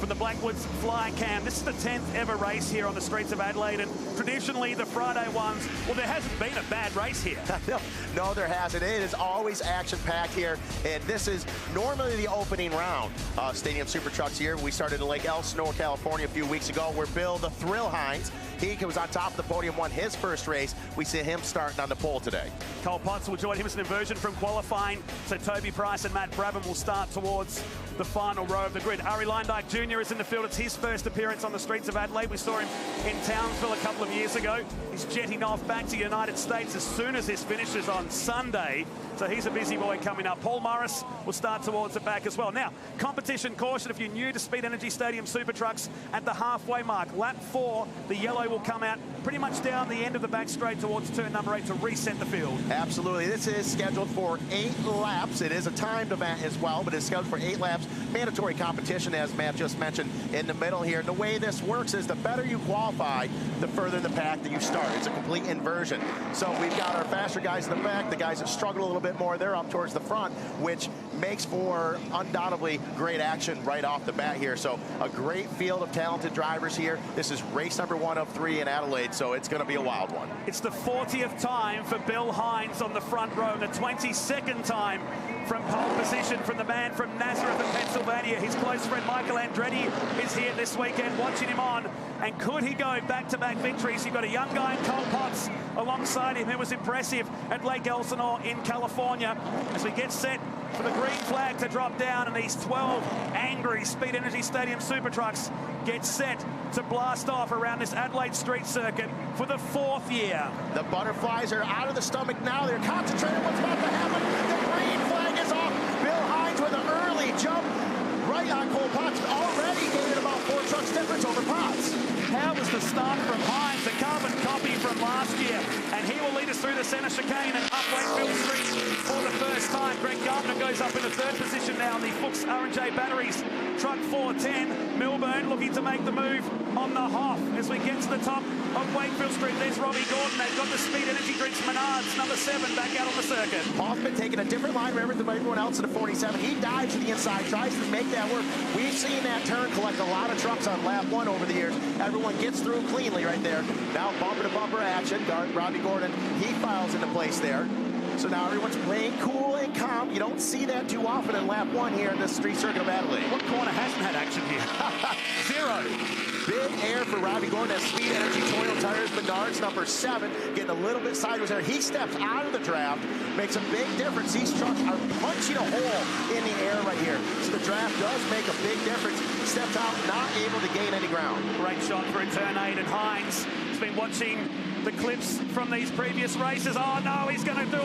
from the Blackwoods Fly Cam. This is the 10th ever race here on the streets of Adelaide, and traditionally the Friday ones, well, there hasn't been a bad race here. No, there hasn't. It is always action-packed here, and this is normally the opening round. Stadium Super Trucks here. We started in Lake Elsinore, California a few weeks ago, where Bill the Thrill Hines, he was on top of the podium, won his first race. We see him starting on the pole today. Cole Potts will join him as an inversion from qualifying, so Toby Price and Matt Brabham will start towards the final row of the grid. Ari Leindyke Jr. is in the field. It's his first appearance on the streets of Adelaide. We saw him in Townsville a couple of years ago. He's jetting off back to the United States as soon as this finishes on Sunday. So he's a busy boy coming up. Paul Morris will start towards the back as well. Now, competition caution if you're new to Speed Energy Stadium Super Trucks at the halfway mark. Lap 4, the yellow will come out pretty much down the end of the back straight towards turn number 8 to reset the field. Absolutely. This is scheduled for 8 laps. It is a timed event as well, but it's scheduled for 8 laps. Mandatory competition, as Matt just mentioned, in the middle here. And the way this works is the better you qualify, the further in the pack that you start. It's a complete inversion. So we've got our faster guys in the back. The guys that struggle a little bit more, they're up towards the front, which makes for undoubtedly great action right off the bat here. So a great field of talented drivers here. This is race number 1 of 3 in Adelaide, so it's going to be a wild one. It's the 40th time for Bill Hines on the front row, and the 22nd time from pole position from the man from Nazareth in Pennsylvania. His close friend Michael Andretti is here this weekend watching him on. And could he go back-to-back victories? You've got a young guy in Cole Potts alongside him who was impressive at Lake Elsinore in California. As we get set for the green flag to drop down, and these 12 angry Speed Energy Stadium Super Trucks get set to blast off around this Adelaide street circuit for the 4th year. The butterflies are out of the stomach now. They're concentrating what's about to happen. The green flag is off. Bill Hines with an early jump right on Cole Potts, already gaining about 4 trucks difference over Potts. How was the start from Hines, a carbon copy from last year, and he will lead us through the centre chicane and up Wakefield Street for the first time. Greg Gardner goes up in the 3rd position now in the Fuchs R&J Batteries truck 410. Milburn looking to make the move on the Hoff as we get to the top of Wakefield Street. There's Robbie Gordon. They've got the Speed Energy drinks Menards, number 7, back out on the circuit. Hoffman taking a different line than everyone else in the 47. He dives to the inside, tries to make that work. We've seen that turn collect a lot of trucks on lap 1 over the years. Everyone gets through cleanly right there. Now bumper-to-bumper action. Robbie Gordon, he files into place there. So now everyone's playing cool and calm. You don't see that too often in lap 1 here in the street circuit of Adelaide. What corner hasn't had action here? 0. Big air for Robbie Gordon as Speed Energy Toyo Tires Menards number 7, getting a little bit sideways there. He steps out of the draft, makes a big difference. These trucks are punching a hole in the air right here. So the draft does make a big difference. Steps out, not able to gain any ground. Great shot for a turn 8, and Hines has been watching the clips from these previous races. Oh no, he's going to do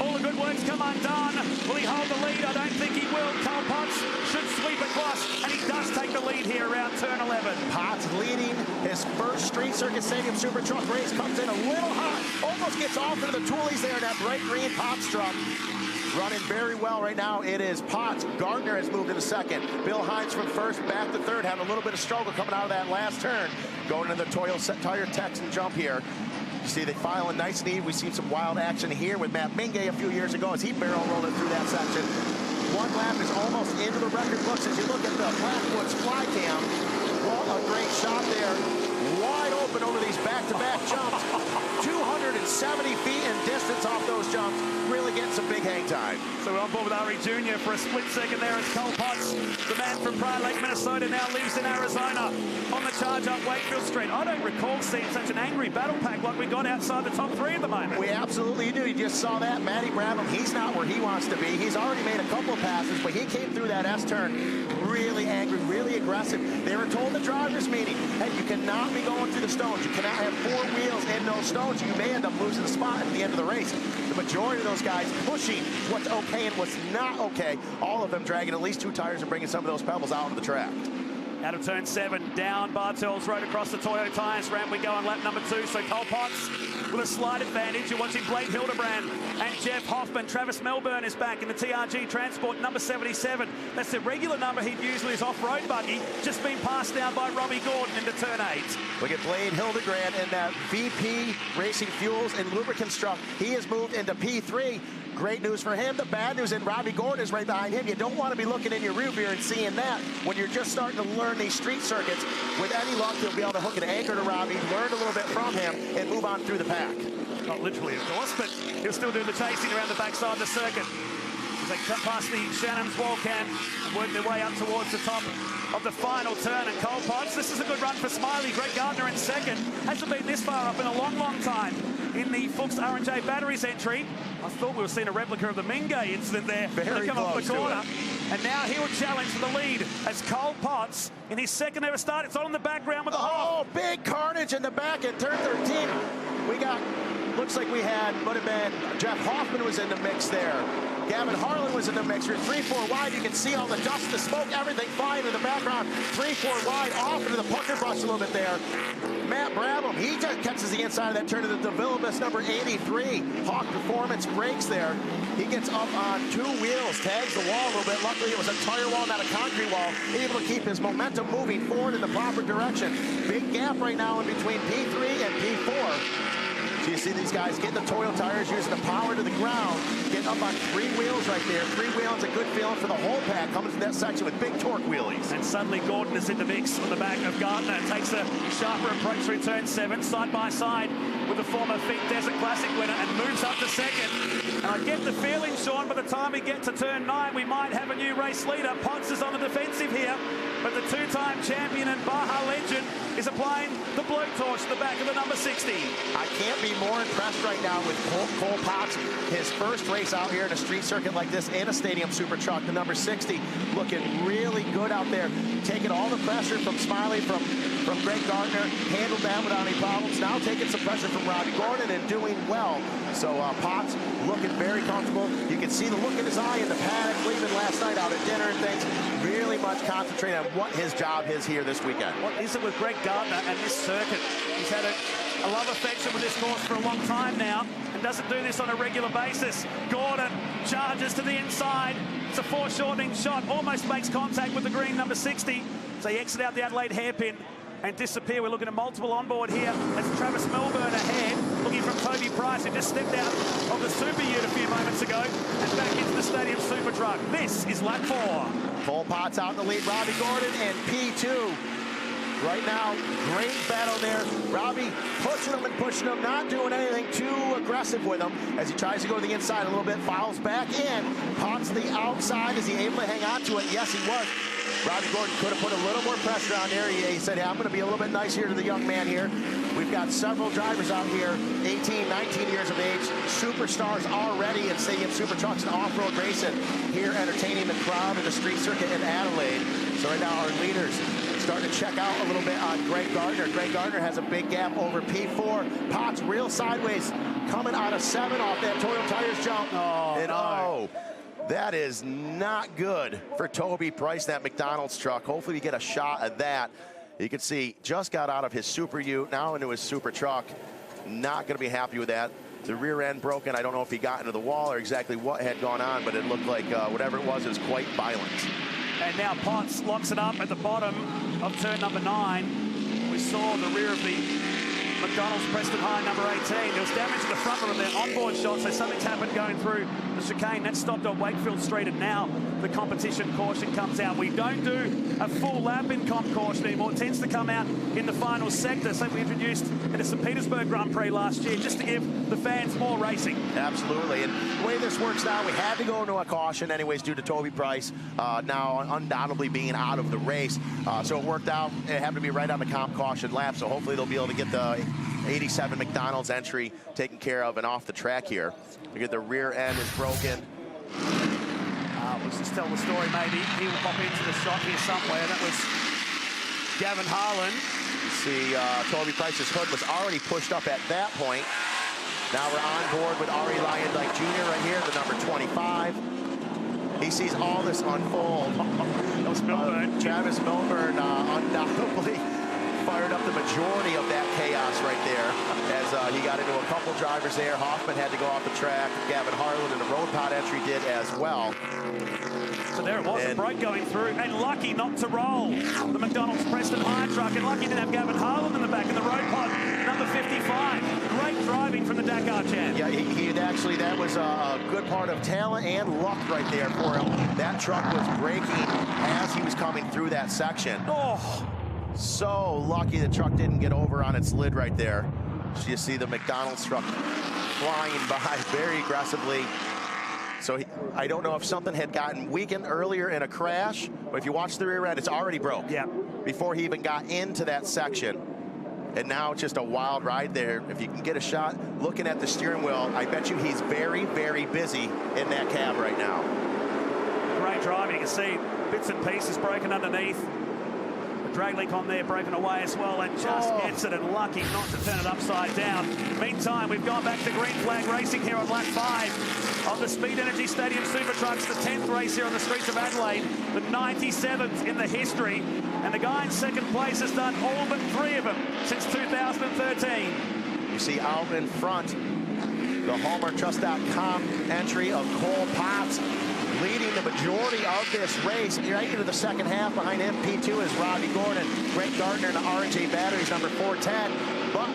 all the good work's come undone. Will he hold the lead? I don't think he will. Cole Potts should sweep across, and he does take the lead here around turn 11. Potts leading his first Street Circuit Stadium Super Truck race, comes in a little hot, almost gets off into the toolies there in that bright green Potts truck. Running very well right now. It is Potts. Gardner has moved into 2nd. Bill Hines from 1st, back to 3rd, having a little bit of struggle coming out of that last turn. Going into the Toyo Tire Texan jump here. You see they file in nice and even. We've seen some wild action here with Matt Mingay a few years ago as he barrel rolled it through that section. 1 lap is almost into the record books as you look at the Blackwoods Fly Cam. What a great shot there. Wide open over these back-to-back jumps. 270 feet in distance off those jumps. Really getting some big hang time. So we're on board with Ari Jr. for a split second there as Cole Potts, the man from Prior Lake, Minnesota, now lives in Arizona on the charge up Wakefield Street. I don't recall seeing such an angry battle pack like we got outside the top 3 at the moment. We absolutely do. You just saw that. Matty Brabham, he's not where he wants to be. He's already made a couple of passes, but he came through that S-turn really angry, really aggressive. They were told the driver's meeting, hey, you cannot be going through the stones. You cannot have 4 wheels in those stones. You may end up losing the spot at the end of the race. The majority of those guys pushing what's okay and what's not okay. All of them dragging at least 2 tires and bringing some of those pebbles out onto the track. Out of turn 7, down Bartels Road across the Toyo Tires ramp we go on lap number 2. So Cole Potts with a slight advantage. You're watching Blake Hildebrand and Jeff Hoffman. Travis Melbourne is back in the TRG Transport, number 77. That's the regular number he'd use with his off-road buggy, just been passed down by Robbie Gordon into turn 8. Look at Blake Hildebrand in that VP Racing Fuels and Lubricants truck. He has moved into P3. Great news for him. The bad news, and Robbie Gordon is right behind him. You don't want to be looking in your rear view and seeing that when you're just starting to learn these street circuits. With any luck, you'll be able to hook an anchor to Robbie, learn a little bit from him, and move on through the pack. Not literally, of course, but he'll still do the chasing around the backside of the circuit. As they come past the Shannon's wall can and work their way up towards the top of the final turn. And Cole Potts, this is a good run for Smiley. Greg Gardner in second. Hasn't been this far up in a long, long time. In the Fuchs R&J Batteries entry, I thought we were seeing a replica of the Mingay incident there. Very come off the corner. it. And now he will challenge for the lead as Cole Potts, in his second ever start, it's on in the background with the Hoff. Oh, big carnage in the back in turn 13. We got, looks like we had, would have been, Jeff Hoffman was in the mix there. Gavin Harlan was in the mix. You're 3-4 wide. You can see all the dust, the smoke, everything flying in the background. 3-4 wide, off into the pucker brush a little bit there. Matt Brabham, he just catches the inside of that turn to the DeVillibus number 83. Hawk Performance brakes there. He gets up on 2 wheels, tags the wall a little bit. Luckily, it was a tire wall, not a concrete wall. Able to keep his momentum moving forward in the proper direction. Big gap right now in between P3 and P4. So you see these guys getting the Toyo tires, using the power to the ground, getting up on 3 wheels right there. 3 wheels, a good feeling for the whole pack coming through that section with big torque wheelies. And suddenly Gordon is in the mix on the back of Gardner. Takes a sharper approach through turn 7, side by side with the former Phoenix Desert Classic winner, and moves up to second. And I get the feeling, Sean, by the time we get to turn 9, we might have a new race leader. Potts is on the defensive here, but the 2-time champion and Baja legend is applying the blowtorch to the back of the number 60. I can't be more impressed right now with Cole Potts. His first race out here in a street circuit like this in a stadium super truck, the number 60, looking really good out there. Taking all the pressure from Smiley, from Greg Gardner, handled that without any problems. Now taking some pressure from Robbie Gordon and doing well. So Potts looking very comfortable. You can see the look in his eye in the paddock, leaving last night out at dinner and things. Really much concentrating on what his job is here this weekend. What is it with Greg Gardner and this circuit? He's had a love affection with this course for a long time now and doesn't do this on a regular basis. Gordon charges to the inside. It's a foreshortening shot, almost makes contact with the green number 60. So he exits out the Adelaide hairpin and disappear. We're looking at multiple on board here. That's Travis Melbourne ahead, looking from Toby Price, who just stepped out of the Super Ute a few moments ago and back into the Stadium Super Truck. This is lap 4. Cole Potts out in the lead. Robbie Gordon and P2. Right now, great battle there. Robbie pushing him and pushing him, not doing anything too aggressive with him as he tries to go to the inside a little bit, files back in. Potts to the outside. Is he able to hang on to it? Yes, he was. Robbie Gordon could have put a little more pressure on there. He said, yeah, I'm going to be a little bit nice here to the young man here. We've got several drivers out here, 18, 19 years of age, superstars already in stadium super trucks and off-road racing, here entertaining the crowd in the street circuit in Adelaide. So right now our leaders starting to check out a little bit on Greg Gardner. Greg Gardner has a big gap over P4. Potts real sideways, coming out of 7 off that Toyo Tires jump. That is not good for Toby Price, that McDonald's truck. Hopefully we get a shot at that. You can see, just got out of his Super Ute, now into his Super Truck. Not going to be happy with that. The rear end broken. I don't know if he got into the wall or exactly what had gone on, but it looked like whatever it was quite violent. And now Potts locks it up at the bottom of turn number 9. We saw the rear of the McDonald's Preston High number 18. There was damage to the front of their onboard shot, so something's happened going through the chicane. That stopped on Wakefield Street, and now the competition caution comes out. We don't do a full lap in comp caution anymore. It tends to come out in the final sector, so we introduced in the St. Petersburg Grand Prix last year, just to give the fans more racing. Absolutely, and the way this works now, we had to go into a caution anyways due to Toby Price now undoubtedly being out of the race. So it worked out. It happened to be right on the comp caution lap, so hopefully they'll be able to get the 87 McDonald's entry taken care of and off the track here. Look at the rear end is broken. Let's just tell the story maybe. He will pop into the shot here somewhere. That was Gavin Harlan. You see Toby Price's hood was already pushed up at that point. Now we're on board with Ari Lyondike Jr. right here, the number 25. He sees all this unfold. That was Milburn. Travis Milburn undoubtedly fired up the majority of that chaos right there as he got into a couple drivers there. Hoffman had to go off the track. Gavin Harlan in the road pod entry did as well. So there it was, a break going through, and lucky not to roll. The McDonald's Preston Hire truck, and lucky didn't have Gavin Harlan in the back in the road pod, number 55. Great driving from the Dakar champ. Yeah, he had actually, that was a good part of talent and luck right there for him. That truck was braking as he was coming through that section. Oh, so lucky the truck didn't get over on its lid right there. So you see the McDonald's truck flying by very aggressively. So I don't know if something had gotten weakened earlier in a crash, but if you watch the rear end, it's already broke. Yeah. Before he even got into that section. And now it's just a wild ride there. If you can get a shot looking at the steering wheel, I bet you he's very, very busy in that cab right now. Great driving. You can see bits and pieces broken underneath. The drag link on there broken away as well, and just gets it, and lucky not to turn it upside down. Meantime, we've gone back to green flag racing here on lap 5 of the Speed Energy Stadium Super Trucks, the 10th race here on the streets of Adelaide, the 97th in the history, and the guy in second place has done all but 3 of them since 2013. You see out in front, the HallmarkTrust.com entry of Cole Potts, leading the majority of this race. Right into the second half behind him, P2 is Robbie Gordon, Greg Gardner in the R&J Batteries, number 410. But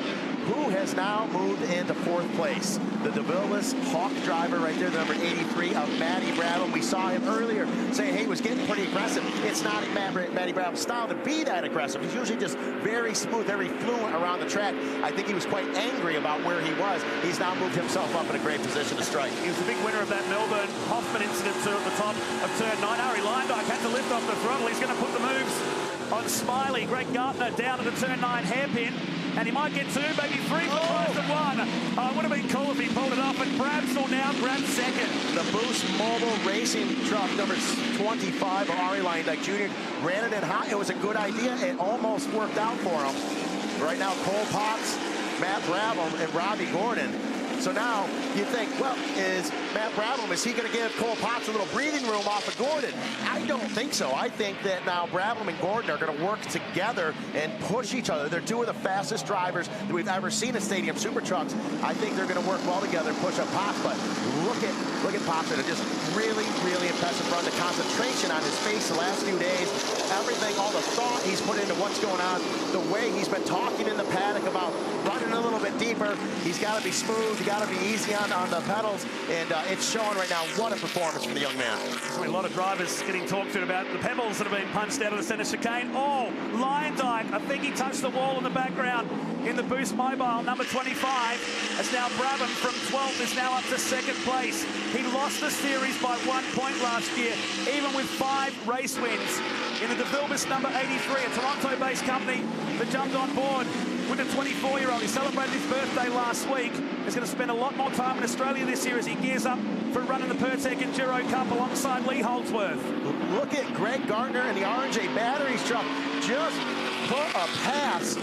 who has now moved into 4th place? The DeVilbiss Hawk driver right there, the number 83 of Matty Brabham. We saw him earlier saying, hey, he was getting pretty aggressive. It's not Matty Brabham's style to be that aggressive. He's usually just very smooth, very fluent around the track. I think he was quite angry about where he was. He's now moved himself up in a great position to strike. He was the big winner of that Melbourne Hoffman incident too at the top of turn 9. Ari Leindyke had to lift off the throttle. He's going to put the moves on Smiley. Greg Gardner down at the turn 9 hairpin. And he might get 2, maybe 3 for close at 1. It would have been cool if he pulled it off, and Brabs will now grab second. The Boost Mobile Racing truck, number 25 of Ari Leindyke Jr., ran it in hot. It was a good idea. It almost worked out for him. Right now, Cole Potts, Matt Brabham, and Robbie Gordon. So now you think, well, is Matt Brabham, is he going to give Cole Potts a little breathing room off of Gordon? I don't think so. I think that now Brabham and Gordon are going to work together and push each other. They're 2 of the fastest drivers that we've ever seen in Stadium Super Trucks. I think they're going to work well together and push up Potts. But look at Potts. Just really, really impressive run. The concentration on his face the last few days, everything, all the thought he's put into what's going on, the way he's been talking in the paddock about running a little bit deeper. He's got to be smooth. Got to be easy on the pedals, and it's showing right now. What a performance from the young man. I mean, a lot of drivers getting talked to about the pebbles that have been punched out of the centre chicane. Oh, Leindyke, I think he touched the wall in the background in the Boost Mobile, number 25. As now Brabham from 12th is now up to 2nd place. He lost the series by 1 point last year, even with 5 race wins. In the DeVilbiss number 83, a Toronto-based company that jumped on board with a 24-year-old. He celebrated his birthday last week. He's going to spend a lot more time in Australia this year as he gears up for running the Pertec Enduro Cup alongside Lee Holdsworth. Look at Greg Gardner and the R&J Batteries truck just put a pass.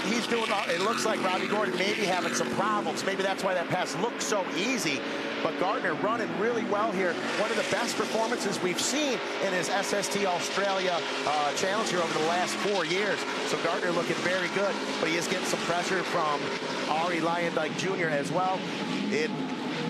He's doing, it looks like Robbie Gordon maybe having some problems. Maybe that's why that pass looks so easy. But Gardner running really well here. One of the best performances we've seen in his SST Australia challenge here over the last 4 years. So Gardner looking very good, but he is getting some pressure from Ari Leindyke Jr. as well.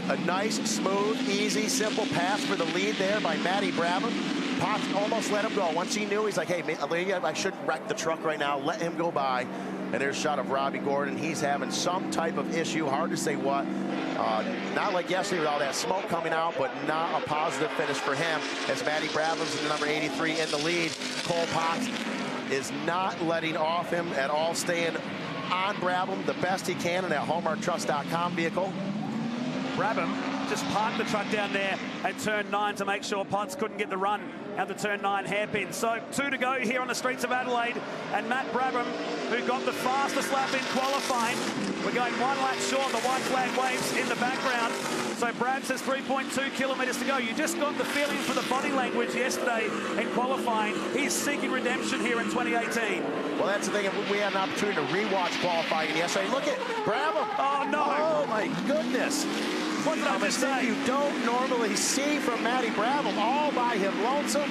A nice, smooth, easy, simple pass for the lead there by Matty Brabham. Potts almost let him go. Once he knew, he's like, hey, I shouldn't wreck the truck right now. Let him go by. And there's a shot of Robbie Gordon. He's having some type of issue. Hard to say what. Not like yesterday with all that smoke coming out, but not a positive finish for him as Matty Brabham's in the number 83 in the lead. Cole Potts is not letting off him at all, staying on Brabham the best he can in that HallmarkTrust.com vehicle. Brabham just parked the truck down there at turn 9 to make sure Potts couldn't get the run out the turn 9 hairpin. So 2 to go here on the streets of Adelaide, and Matt Brabham, who got the fastest lap in qualifying, we're going 1 lap short. The white flag waves in the background. So Brabs has 3.2 kilometres to go. You just got the feeling for the body language yesterday in qualifying. He's seeking redemption here in 2018. Well, that's the thing. We had an opportunity to rewatch qualifying yesterday. Look at Brabham. Oh, no. Oh, my goodness. What did I just say? You don't normally see from Matty Brabham all by him lonesome.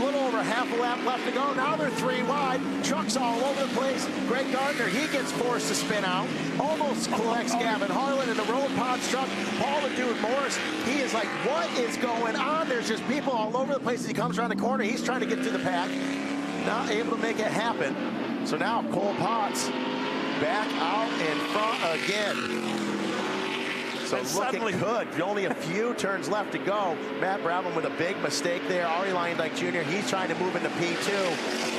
little over half a lap left to go. Now they're 3 wide. Trucks all over the place. Greg Gardner, he gets forced to spin out. Almost collects Gavin Harlan in the road Potts truck. Paul the Dude Morris, he is like, what is going on? There's just people all over the place as he comes around the corner. He's trying to get to the pack. Not able to make it happen. So now Cole Potts back out in front again. So looking good. Only a few turns left to go. Matt Brabham with a big mistake there. Ari Lyondike Jr., he's trying to move into P2.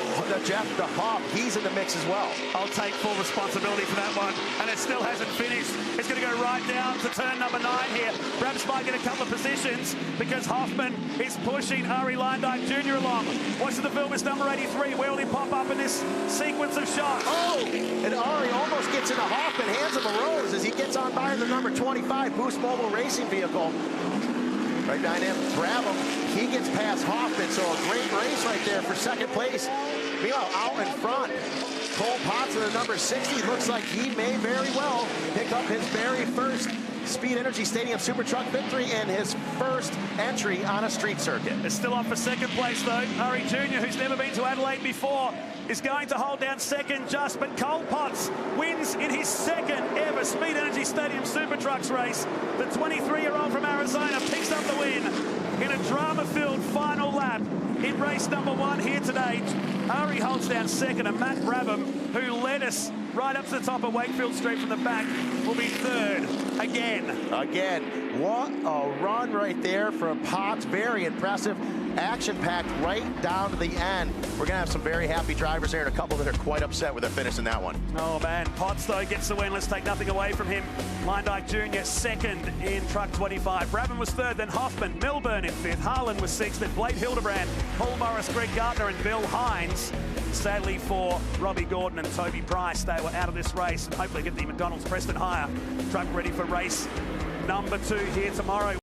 Jeff DeHoff, he's in the mix as well. I'll take full responsibility for that one, and it still hasn't finished. It's going to go right down to turn number 9 here. Brabs might get a couple of positions because Hoffman is pushing Ari Lyondike Jr. along. Watch the film, it's number 83. Where will he pop up in this sequence of shots? Oh, and Ari almost gets into Hoffman, hands him a rose as he gets on by the number 25 Boost Mobile Racing vehicle. Right behind him, Brabham, he gets past Hoffman, so a great race right there for second place. Meanwhile, out in front, Cole Potts in the number 60. Looks like he may very well pick up his very first Speed Energy Stadium Super Truck victory and his first entry on a street circuit. It's still on for second place, though. Ari Jr., who's never been to Adelaide before, is going to hold down second just, but Cole Potts wins in his second ever Speed Energy Stadium Super Trucks race. The 23-year-old from Arizona picks up the win in a drama-filled final lap in race number 1 here today. Ari holds down second, and Matt Brabham, who led us right up to the top of Wakefield Street from the back, will be third again. What a run right there from Potts. Very impressive. Action-packed right down to the end. We're going to have some very happy drivers there and a couple that are quite upset with their finish in that one. Oh, man. Potts, though, gets the win. Let's take nothing away from him. Lyondike Jr. second in truck 25. Brabham was third, then Hoffman. Milburn in fifth. Harlan was sixth. Then Blake Hildebrand, Paul Morris, Greg Gardner, and Bill Hines. Sadly for Robbie Gordon and Toby Price, they were out of this race, and hopefully get the McDonald's Preston Hire truck ready for race number 2 here tomorrow.